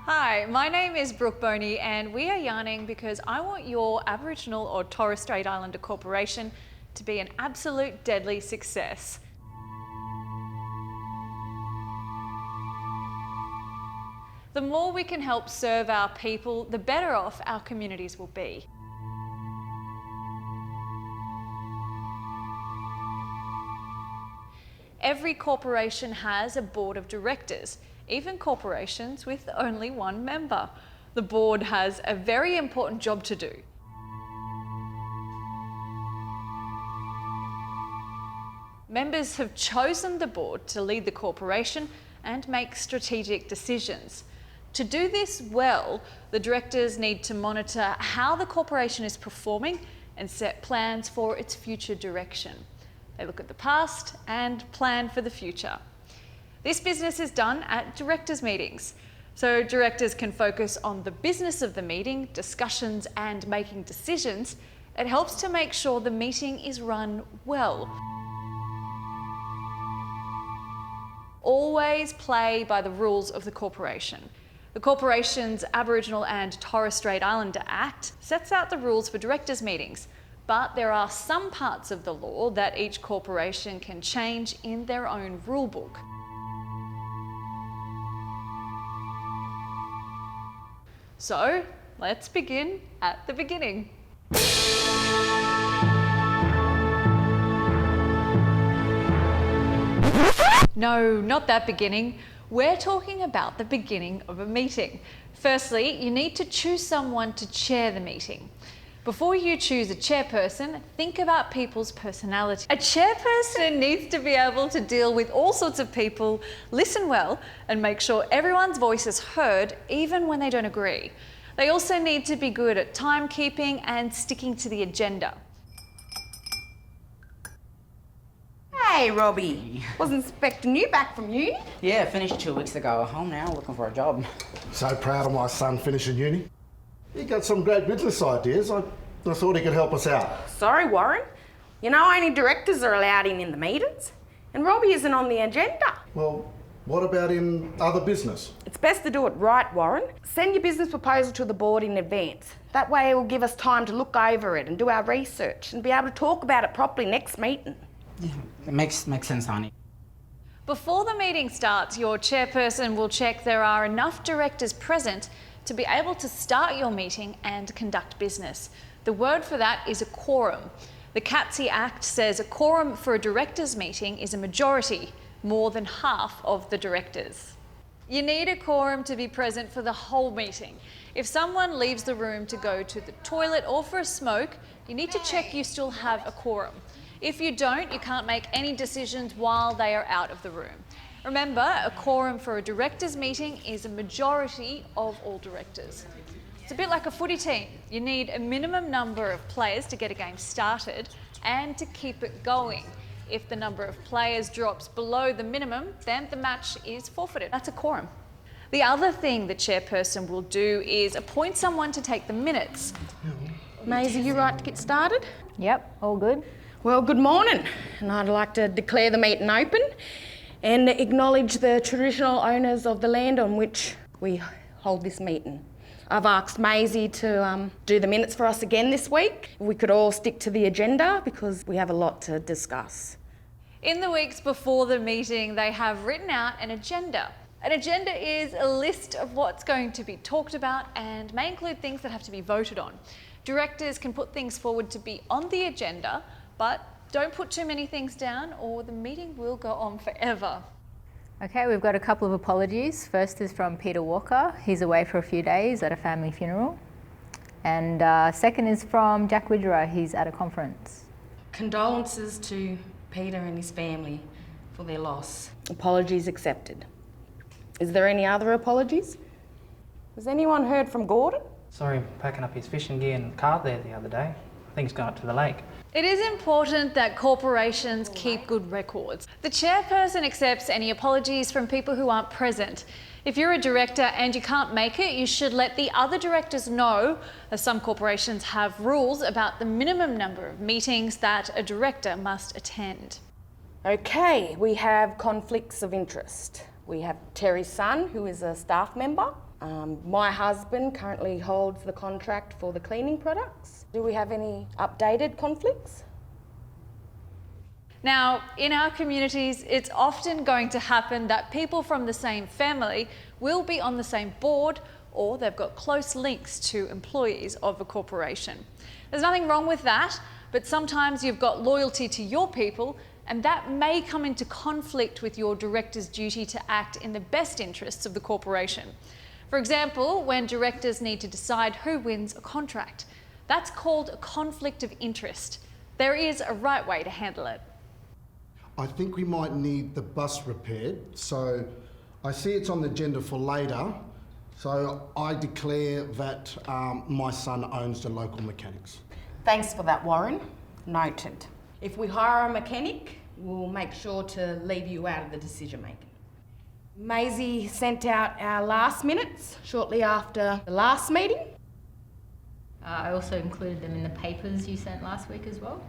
Hi, my name is Brooke Boney and we are yarning because I want your Aboriginal or Torres Strait Islander Corporation to be an absolute deadly success. The more we can help serve our people, the better off our communities will be. Every corporation has a board of directors, even corporations with only one member. The board has a very important job to do. Members have chosen the board to lead the corporation and make strategic decisions. To do this well, the directors need to monitor how the corporation is performing and set plans for its future direction. They look at the past and plan for the future. This business is done at directors' meetings, so directors can focus on the business of the meeting, discussions and making decisions. It helps to make sure the meeting is run well. Always play by the rules of the corporation. The corporation's Aboriginal and Torres Strait Islander Act sets out the rules for directors' meetings, but there are some parts of the law that each corporation can change in their own rule book. So, let's begin at the beginning. No, not that beginning. We're talking about the beginning of a meeting. Firstly, you need to choose someone to chair the meeting. Before you choose a chairperson, think about people's personality. A chairperson needs to be able to deal with all sorts of people, listen well, and make sure everyone's voice is heard, even when they don't agree. They also need to be good at timekeeping and sticking to the agenda. Hey, Robbie. Wasn't expecting you back from uni. Yeah, finished 2 weeks ago. Home now, looking for a job. So proud of my son finishing uni. He got some great business ideas. I thought he could help us out. Sorry, Warren. You know only directors are allowed in the meetings, and Robbie isn't on the agenda. Well, what about in other business? It's best to do it right, Warren. Send your business proposal to the board in advance. That way it will give us time to look over it and do our research and be able to talk about it properly next meeting. Yeah, it makes sense, honey. Before the meeting starts, your chairperson will check there are enough directors present to be able to start your meeting and conduct business. The word for that is a quorum. The CATSI Act says a quorum for a directors' meeting is a majority, more than half of the directors. You need a quorum to be present for the whole meeting. If someone leaves the room to go to the toilet or for a smoke, you need to check you still have a quorum. If you don't, you can't make any decisions while they are out of the room. Remember, a quorum for a directors' meeting is a majority of all directors. It's a bit like a footy team. You need a minimum number of players to get a game started and to keep it going. If the number of players drops below the minimum, then the match is forfeited. That's a quorum. The other thing the chairperson will do is appoint someone to take the minutes. Maisie, you right to get started? Yep, all good. Well, good morning, and I'd like to declare the meeting open and acknowledge the traditional owners of the land on which we hold this meeting. I've asked Maisie to do the minutes for us again this week. We could all stick to the agenda because we have a lot to discuss. In the weeks before the meeting, they have written out an agenda. An agenda is a list of what's going to be talked about and may include things that have to be voted on. Directors can put things forward to be on the agenda, but don't put too many things down or the meeting will go on forever. Okay, we've got a couple of apologies. First is from Peter Walker. He's away for a few days at a family funeral. And second is from Jack Widgerow. He's at a conference. Condolences to Peter and his family for their loss. Apologies accepted. Is there any other apologies? Has anyone heard from Gordon? Sorry, packing up his fishing gear and car there the other day. I think he's gone up to the lake. It is important that corporations keep good records. The chairperson accepts any apologies from people who aren't present. If you're a director and you can't make it, you should let the other directors know, as some corporations have rules about the minimum number of meetings that a director must attend. Okay, we have conflicts of interest. We have Terry's son, who is a staff member. My husband currently holds the contract for the cleaning products. Do we have any updated conflicts? Now, in our communities, it's often going to happen that people from the same family will be on the same board, or they've got close links to employees of a corporation. There's nothing wrong with that, but sometimes you've got loyalty to your people, and that may come into conflict with your director's duty to act in the best interests of the corporation. For example, when directors need to decide who wins a contract. That's called a conflict of interest. There is a right way to handle it. I think we might need the bus repaired, so I see it's on the agenda for later. So I declare that my son owns the local mechanics. Thanks for that, Warren. Noted. If we hire a mechanic, we'll make sure to leave you out of the decision making. Maisie sent out our last minutes shortly after the last meeting. I also included them in the papers you sent last week as well.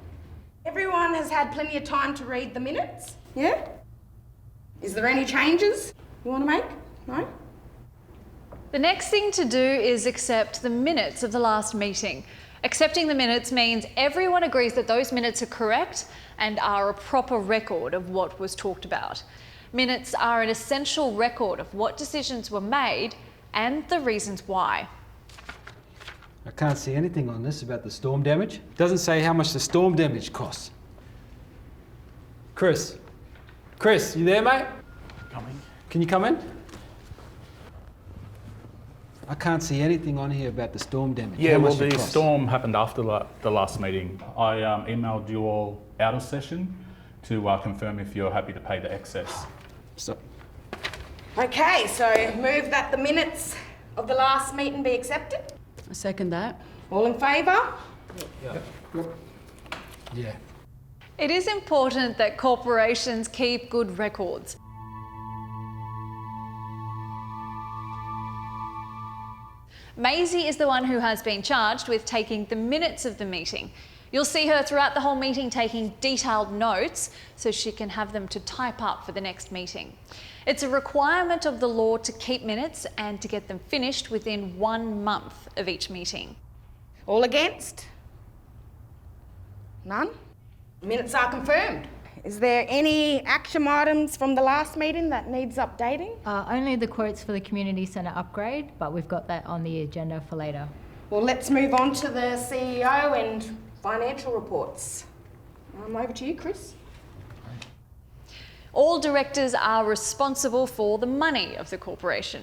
Everyone has had plenty of time to read the minutes, yeah? Is there any changes you want to make? No? The next thing to do is accept the minutes of the last meeting. Accepting the minutes means everyone agrees that those minutes are correct and are a proper record of what was talked about. Minutes are an essential record of what decisions were made and the reasons why. I can't see anything on this about the storm damage. It doesn't say how much the storm damage costs. Chris, you there, mate? Coming. Can you come in? I can't see anything on here about the storm damage. Yeah, How well, much it the costs. storm happened after the last meeting. I emailed you all out of session to confirm if you're happy to pay the excess. So, Okay, so move that the minutes of the last meeting be accepted. I second that. All in favour? yeah. It is important that corporations keep good records. Maisie is the one who has been charged with taking the minutes of the meeting. You'll see her throughout the whole meeting taking detailed notes so she can have them to type up for the next meeting. It's a requirement of the law to keep minutes and to get them finished within 1 month of each meeting. All against? None? Minutes are confirmed. Is there any action items from the last meeting that needs updating? Only the quotes for the community centre upgrade, but we've got that on the agenda for later. Well, let's move on to the CEO and financial reports. Over to you, Chris. All directors are responsible for the money of the corporation.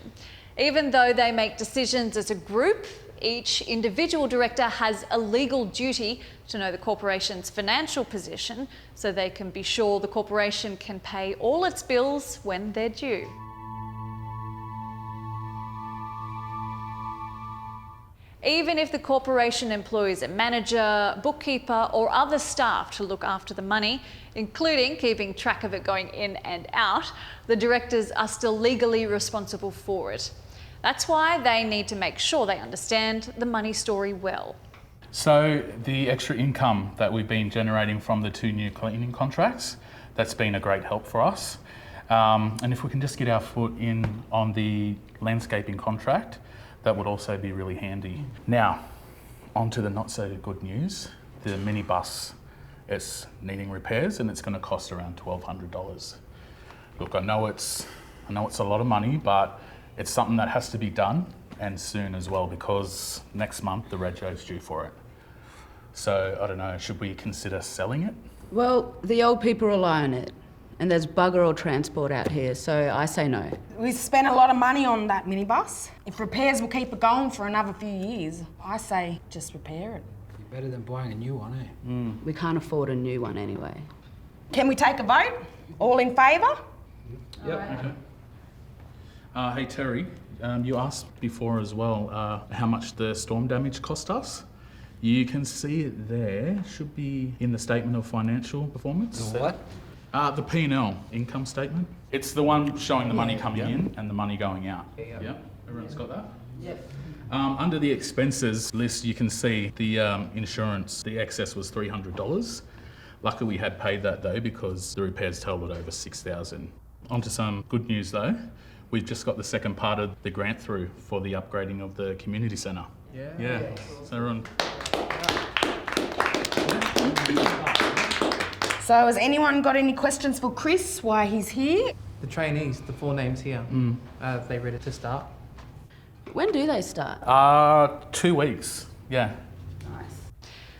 Even though they make decisions as a group, each individual director has a legal duty to know the corporation's financial position so they can be sure the corporation can pay all its bills when they're due. Even if the corporation employs a manager, bookkeeper, or other staff to look after the money, including keeping track of it going in and out, the directors are still legally responsible for it. That's why they need to make sure they understand the money story well. So the extra income that we've been generating from the 2 new cleaning contracts, that's been a great help for us. And if we can just get our foot in on the landscaping contract, that would also be really handy. Now, on to the not so good news. The minibus is needing repairs and it's going to cost around $1,200. Look, I know it's a lot of money, but it's something that has to be done, and soon as well, because next month the rego's due for it. So I don't know, should we consider selling it? Well, the old people rely on it, and there's bugger all transport out here, so I say no. We've spent a lot of money on that minibus. If repairs will keep it going for another few years, I say just repair it. Better than buying a new one, eh? We can't afford a new one anyway. Can we take a vote? All in favour? Yep. Okay. Hey Terry, you asked before as well how much the storm damage cost us. You can see it there, should be in the statement of financial performance. The what? The P&L income statement. It's the one showing the money coming in and the money going out. Yeah. Everyone's got that? Yep. Under the expenses list, you can see the insurance, the excess was $300. Luckily we had paid that though because the repairs totaled over $6,000. On to some good news though. we've just got the second part of the grant through for the upgrading of the community centre. Yeah. So everyone. So has anyone got any questions for Chris why he's here? The trainees, the 4 names here, are they ready to start? When do they start? 2 weeks. Yeah.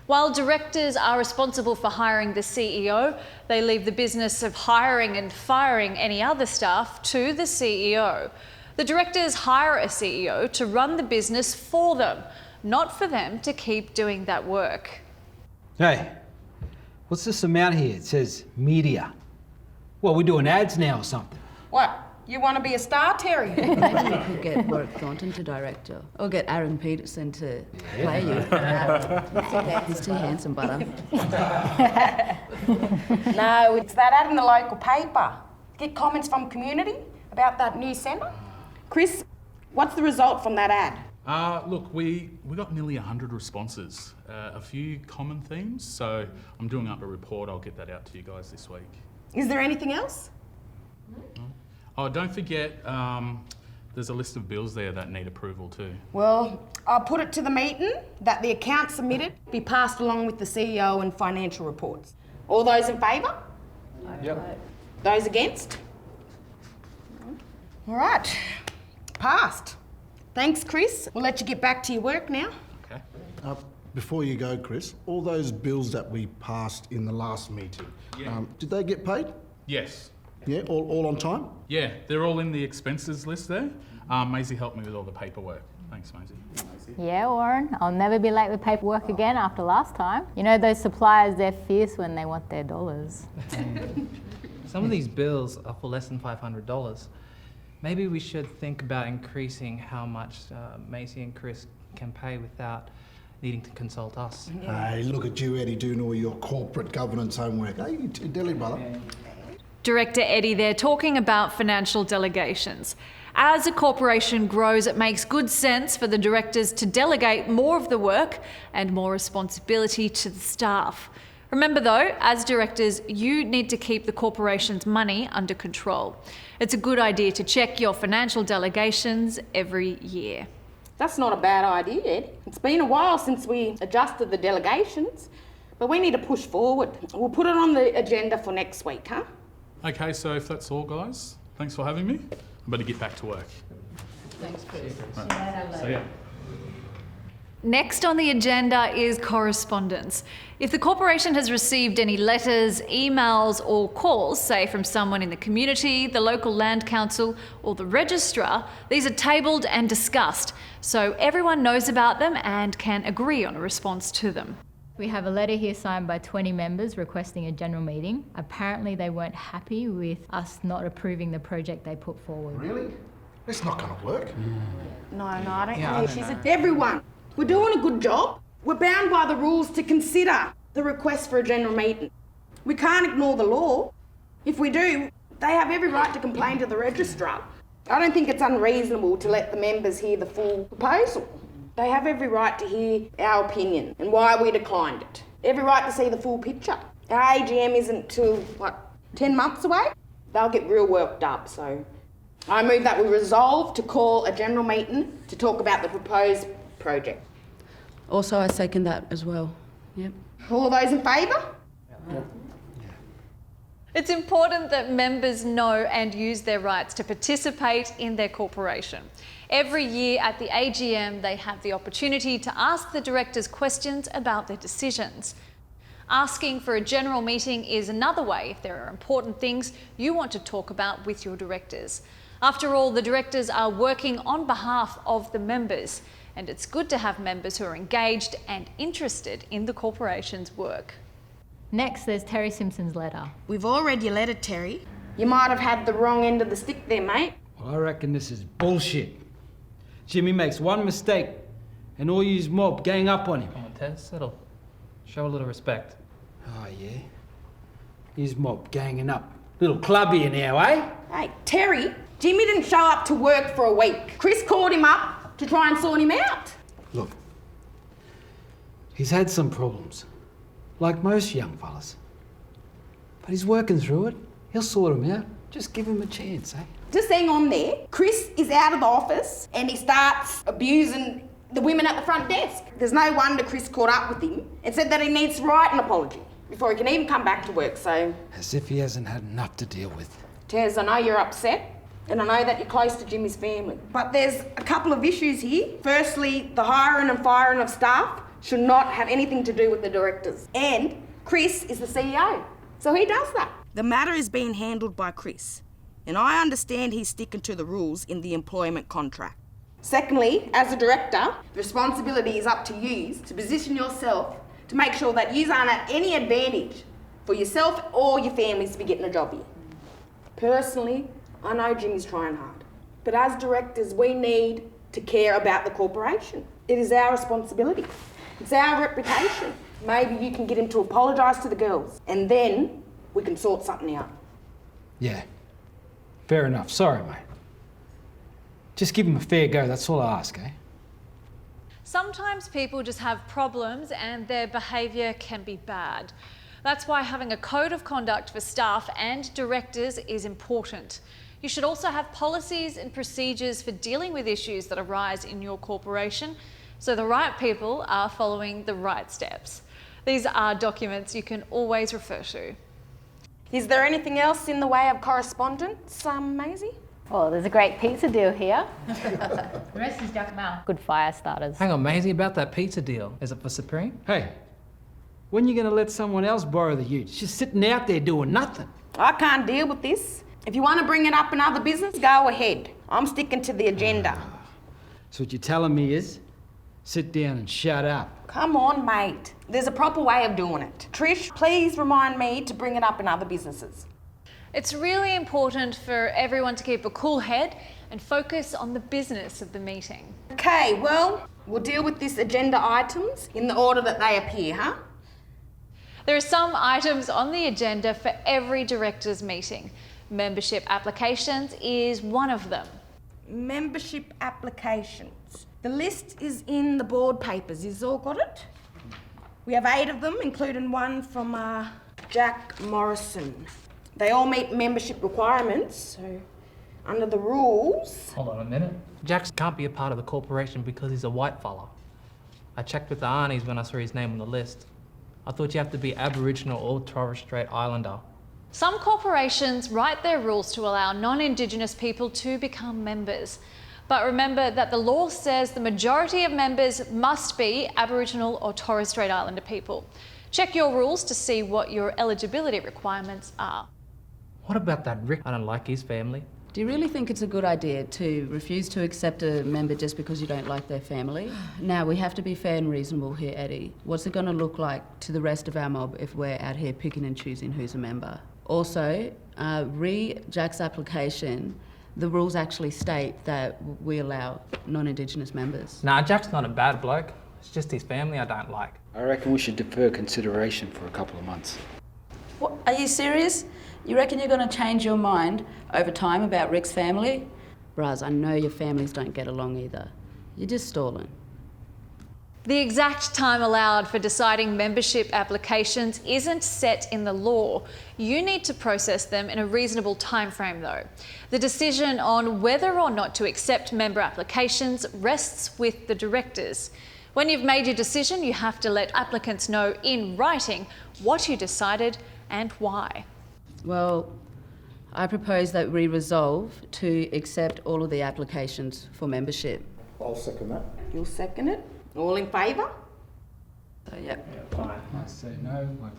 While directors are responsible for hiring the CEO, they leave the business of hiring and firing any other staff to the CEO. The directors hire a CEO to run the business for them, not for them to keep doing that work. Hey, what's this amount here? It says media. Well, we're doing ads now or something. What? You want to be a star, Terry? Maybe we could get Warwick Thornton to director, or get Aaron Peterson to play you. He's too handsome, butter. No, it's that ad in the local paper. Get comments from community about that new centre. Chris, what's the result from that ad? Look, we got nearly 100 responses, a few common themes, so I'm doing up a report. I'll get that out to you guys this week. Is there anything else? Oh, don't forget, there's a list of bills there that need approval too. Well, I'll put it to the meeting that the account submitted be passed along with the CEO and financial reports. All those in favour? Yep. Those against? All right, passed. Thanks, Chris. We'll let you get back to your work now. Okay. Before you go, Chris, all those bills that we passed in the last meeting, did they get paid? Yes. Yeah, all on time? Yeah, they're all in the expenses list there. Maisie helped me with all the paperwork. Thanks, Maisie. Yeah, Warren, I'll never be late with paperwork again after last time. You know, those suppliers, they're fierce when they want their dollars. Some of these bills are for less than $500. Maybe we should think about increasing how much Maisie and Chris can pay without needing to consult us. Hey, look at you, Eddie, doing all your corporate governance homework. Hey, you too dilly, brother. Director Eddie there talking about financial delegations. As a corporation grows, it makes good sense for the directors to delegate more of the work and more responsibility to the staff. Remember though, as directors, you need to keep the corporation's money under control. It's a good idea to check your financial delegations every year. That's not a bad idea, Ed. It's been a while since we adjusted the delegations, but we need to push forward. We'll put it on the agenda for next week, huh? Okay, so if that's all, guys, thanks for having me. I better get back to work. Thanks, Chris. Right. See ya. Next on the agenda is correspondence. If the corporation has received any letters, emails or calls, say from someone in the community, the local land council or the registrar, these are tabled and discussed so everyone knows about them and can agree on a response to them. We have a letter here signed by 20 members requesting a general meeting. Apparently they weren't happy with us not approving the project they put forward. Really? It's not going to work. No, I don't think she's everyone. We're doing a good job. We're bound by the rules to consider the request for a general meeting. We can't ignore the law. If we do, they have every right to complain to the registrar. I don't think it's unreasonable to let the members hear the full proposal. They have every right to hear our opinion and why we declined it. Every right to see the full picture. Our AGM isn't till, 10 months away? They'll get real worked up, so I move that we resolve to call a general meeting to talk about the proposed project. Also, I second that as well. Yep. All those in favour? It's important that members know and use their rights to participate in their corporation. Every year at the AGM, they have the opportunity to ask the directors questions about their decisions. Asking for a general meeting is another way if there are important things you want to talk about with your directors. After all, the directors are working on behalf of the members, and it's good to have members who are engaged and interested in the corporation's work. Next, there's Terry Simpson's letter. We've all read your letter, Terry. You might have had the wrong end of the stick there, mate. Well, I reckon this is bullshit. Jimmy makes one mistake and all yous mob gang up on him. Come on, Tez, settle. Show a little respect. Oh, yeah? His mob ganging up. Little club here now, eh? Hey, Terry, Jimmy didn't show up to work for a week. Chris called him up to try and sort him out. Look, he's had some problems, like most young fellas. But he's working through it. He'll sort them out. Just give him a chance, eh? Just hang on there. Chris is out of the office and he starts abusing the women at the front desk. There's no wonder Chris caught up with him and said that he needs to write an apology before he can even come back to work, so... As if he hasn't had enough to deal with. Tez, I know you're upset and I know that you're close to Jimmy's family, but there's a couple of issues here. Firstly, the hiring and firing of staff should not have anything to do with the directors. And Chris is the CEO, so he does that. The matter is being handled by Chris, and I understand he's sticking to the rules in the employment contract. Secondly, as a director, the responsibility is up to you to position yourself to make sure that you aren't at any advantage for yourself or your families to be getting a job here. Personally, I know Jimmy's trying hard, but as directors, we need to care about the corporation. It is our responsibility. It's our reputation. Maybe you can get him to apologise to the girls, and then we can sort something out. Yeah, fair enough. Sorry, mate. Just give him a fair go, that's all I ask, eh? Sometimes people just have problems and their behaviour can be bad. That's why having a code of conduct for staff and directors is important. You should also have policies and procedures for dealing with issues that arise in your corporation, so the right people are following the right steps. These are documents you can always refer to. Is there anything else in the way of correspondence, Maisie? Oh, there's a great pizza deal here. The rest is junk mail. Good fire starters. Hang on, Maisie, about that pizza deal. Is it for Supreme? Hey, when are you going to let someone else borrow the ute? She's sitting out there doing nothing. I can't deal with this. If you want to bring it up in other business, go ahead. I'm sticking to the agenda. So what you're telling me is, sit down and shut up. Come on, mate. There's a proper way of doing it. Trish, please remind me to bring it up in other businesses. It's really important for everyone to keep a cool head and focus on the business of the meeting. Okay, well, we'll deal with these agenda items in the order that they appear, huh? There are some items on the agenda for every directors meeting. Membership applications is one of them. Membership applications. The list is in the board papers. You've all got it? We have 8 of them, including one from Jack Morrison. They all meet membership requirements, so under the rules... Hold on a minute. Jax can't be a part of the corporation because he's a white fella. I checked with the Arnies when I saw his name on the list. I thought you have to be Aboriginal or Torres Strait Islander. Some corporations write their rules to allow non-Indigenous people to become members. But remember that the law says the majority of members must be Aboriginal or Torres Strait Islander people. Check your rules to see what your eligibility requirements are. What about that Rick? I don't like his family. Do you really think it's a good idea to refuse to accept a member just because you don't like their family? Now, we have to be fair and reasonable here, Eddie. What's it going to look like to the rest of our mob if we're out here picking and choosing who's a member? Also, Jack's application, the rules actually state that we allow non-Indigenous members. Nah, Jack's not a bad bloke. It's just his family I don't like. I reckon we should defer consideration for a couple of months. What, are you serious? You reckon you're going to change your mind over time about Rick's family? Braz, I know your families don't get along either. You're just stalling. The exact time allowed for deciding membership applications isn't set in the law. You need to process them in a reasonable timeframe though. The decision on whether or not to accept member applications rests with the directors. When you've made your decision, you have to let applicants know in writing what you decided and why. Well, I propose that we resolve to accept all of the applications for membership. I'll second that. You'll second it? All in favour? So, yep. Yeah, fine. I say no, but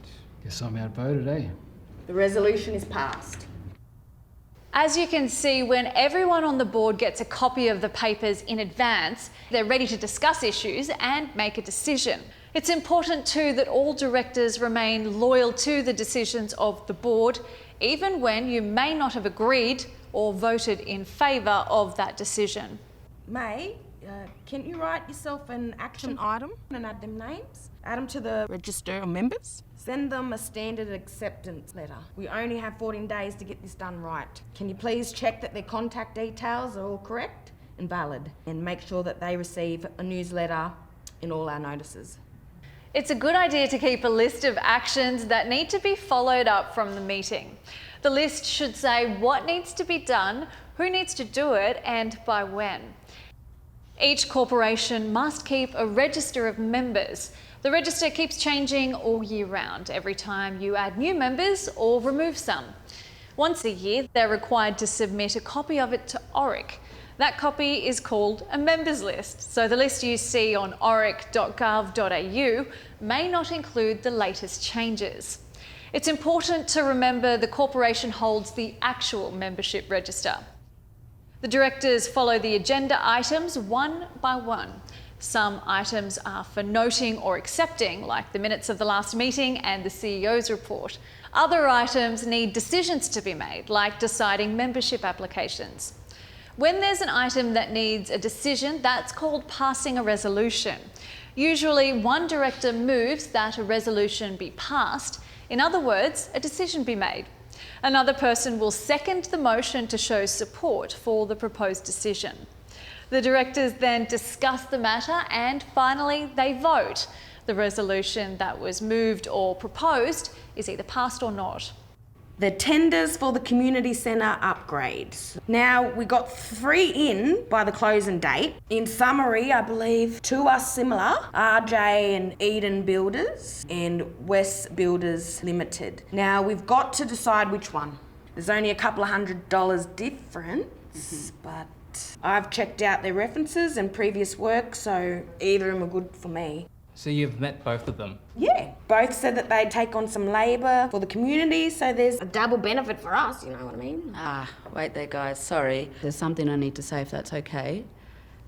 guess I'm outvoted, eh? The resolution is passed. As you can see, when everyone on the board gets a copy of the papers in advance, they're ready to discuss issues and make a decision. It's important too that all directors remain loyal to the decisions of the board, even when you may not have agreed or voted in favour of that decision. May, can you write yourself an action item and add them names? Add them to the register of members. Send them a standard acceptance letter. We only have 14 days to get this done right. Can you please check that their contact details are all correct and valid, and make sure that they receive a newsletter in all our notices? It's a good idea to keep a list of actions that need to be followed up from the meeting. The list should say what needs to be done, who needs to do it and by when. Each corporation must keep a register of members. The register keeps changing all year round, every time you add new members or remove some. Once a year, they're required to submit a copy of it to ORIC. That copy is called a members list, so the list you see on oric.gov.au may not include the latest changes. It's important to remember the corporation holds the actual membership register. The directors follow the agenda items one by one. Some items are for noting or accepting, like the minutes of the last meeting and the CEO's report. Other items need decisions to be made, like deciding membership applications. When there's an item that needs a decision, that's called passing a resolution. Usually, one director moves that a resolution be passed. In other words, a decision be made. Another person will second the motion to show support for the proposed decision. The directors then discuss the matter and finally they vote. The resolution that was moved or proposed is either passed or not. The tenders for the community centre upgrades. Now, we got 3 in by the closing date. In summary, I believe 2 are similar, RJ and Eden Builders and West Builders Limited. Now, we've got to decide which one. There's only a couple of $100 difference, but I've checked out their references and previous work, so either of them are good for me. So you've met both of them? Yeah, both said that they'd take on some labour for the community, so there's a double benefit for us, you know what I mean? Wait there, guys, sorry. There's something I need to say if that's okay.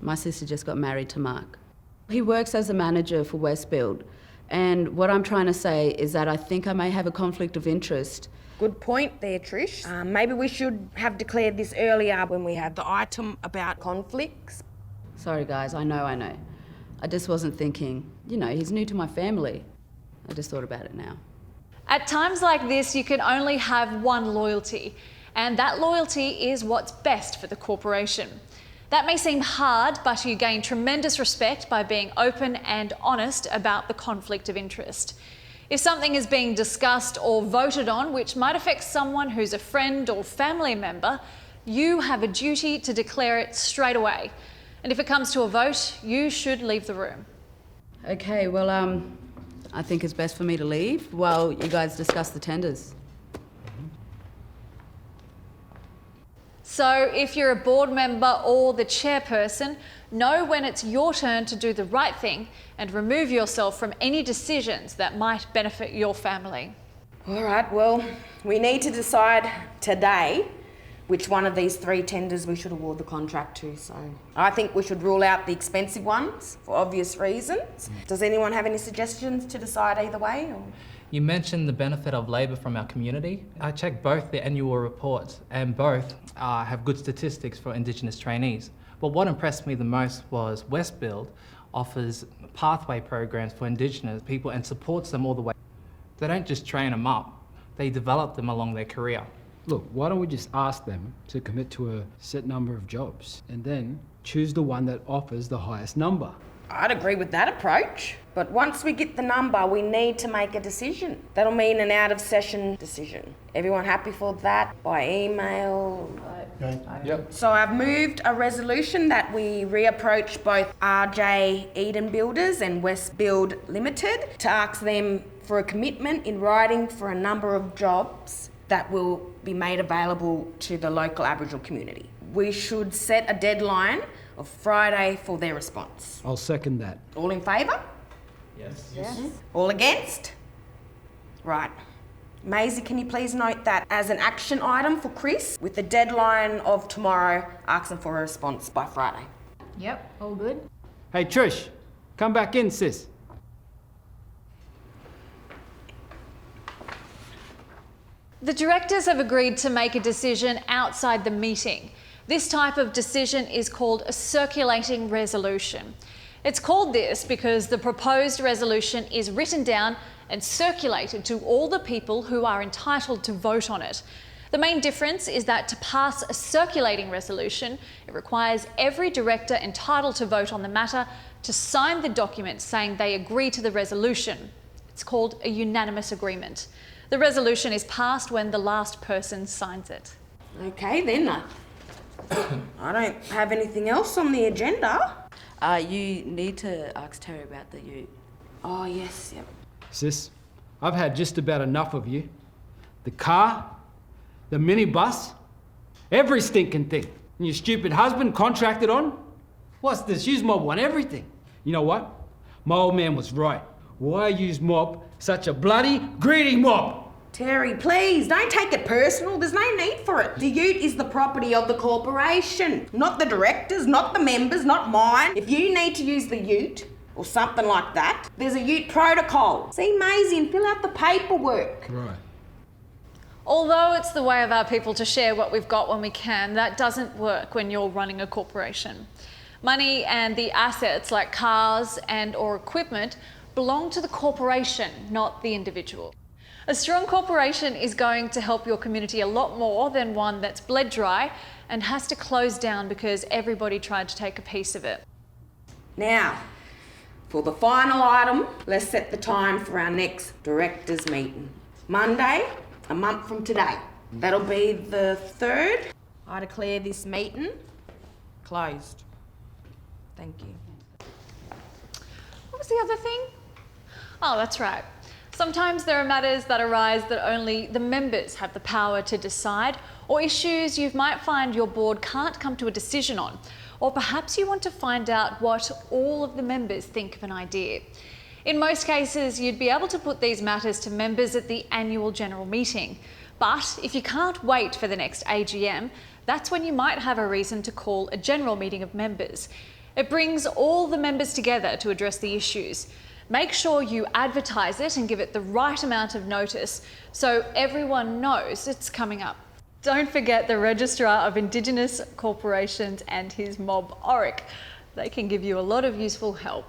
My sister just got married to Mark. He works as a manager for Westbuild, and what I'm trying to say is that I think I may have a conflict of interest. Good point there, Trish. Maybe we should have declared this earlier when we had the item about conflicts. Sorry, guys, I know. I just wasn't thinking, he's new to my family. I just thought about it now. At times like this, you can only have one loyalty, and that loyalty is what's best for the corporation. That may seem hard, but you gain tremendous respect by being open and honest about the conflict of interest. If something is being discussed or voted on which might affect someone who's a friend or family member, you have a duty to declare it straight away. And if it comes to a vote, you should leave the room. Okay, well, I think it's best for me to leave while you guys discuss the tenders. So if you're a board member or the chairperson, know when it's your turn to do the right thing and remove yourself from any decisions that might benefit your family. All right, well, we need to decide today which one of these 3 tenders we should award the contract to. So I think we should rule out the expensive ones for obvious reasons. Does anyone have any suggestions to decide either way? Or? You mentioned the benefit of labour from our community. I checked both the annual reports and both have good statistics for Indigenous trainees. But what impressed me the most was Westbuild offers pathway programs for Indigenous people and supports them all the way. They don't just train them up, they develop them along their career. Look, why don't we just ask them to commit to a set number of jobs and then choose the one that offers the highest number? I'd agree with that approach. But once we get the number, we need to make a decision. That'll mean an out-of-session decision. Everyone happy for that? By email? Okay. Yep. So I've moved a resolution that we reapproach both RJ Eden Builders and Westbuild Limited to ask them for a commitment in writing for a number of jobs that will be made available to the local Aboriginal community. We should set a deadline of Friday for their response. I'll second that. All in favour? Yes. All against? Right. Maisie, can you please note that as an action item for Chris with the deadline of tomorrow, asking for a response by Friday. Yep, all good. Hey Trish, come back in, sis. The directors have agreed to make a decision outside the meeting. This type of decision is called a circulating resolution. It's called this because the proposed resolution is written down and circulated to all the people who are entitled to vote on it. The main difference is that to pass a circulating resolution, it requires every director entitled to vote on the matter to sign the document saying they agree to the resolution. It's called a unanimous agreement. The resolution is passed when the last person signs it. Okay then. I don't have anything else on the agenda. You need to ask Terry about the ute. Oh, yes, yep. Sis, I've had just about enough of you. The car, the minibus, every stinking thing. And your stupid husband contracted on? What's this? Use mob want everything. You know what? My old man was right. Why use mob such a bloody greedy mob? Terry, please, don't take it personal. There's no need for it. The ute is the property of the corporation, not the directors, not the members, not mine. If you need to use the ute or something like that, there's a ute protocol. See Maisie and fill out the paperwork. Right. Although it's the way of our people to share what we've got when we can, that doesn't work when you're running a corporation. Money and the assets like cars and or equipment belong to the corporation, not the individual. A strong corporation is going to help your community a lot more than one that's bled dry and has to close down because everybody tried to take a piece of it. Now, for the final item, let's set the time for our next directors meeting. Monday, a month from today. That'll be the 3rd. I declare this meeting closed. Thank you. What was the other thing? Oh, that's right. Sometimes there are matters that arise that only the members have the power to decide, or issues you might find your board can't come to a decision on, or perhaps you want to find out what all of the members think of an idea. In most cases, you'd be able to put these matters to members at the annual general meeting. But if you can't wait for the next AGM, that's when you might have a reason to call a general meeting of members. It brings all the members together to address the issues. Make sure you advertise it and give it the right amount of notice so everyone knows it's coming up. Don't forget the Registrar of Indigenous Corporations and his mob, Oric. They can give you a lot of useful help.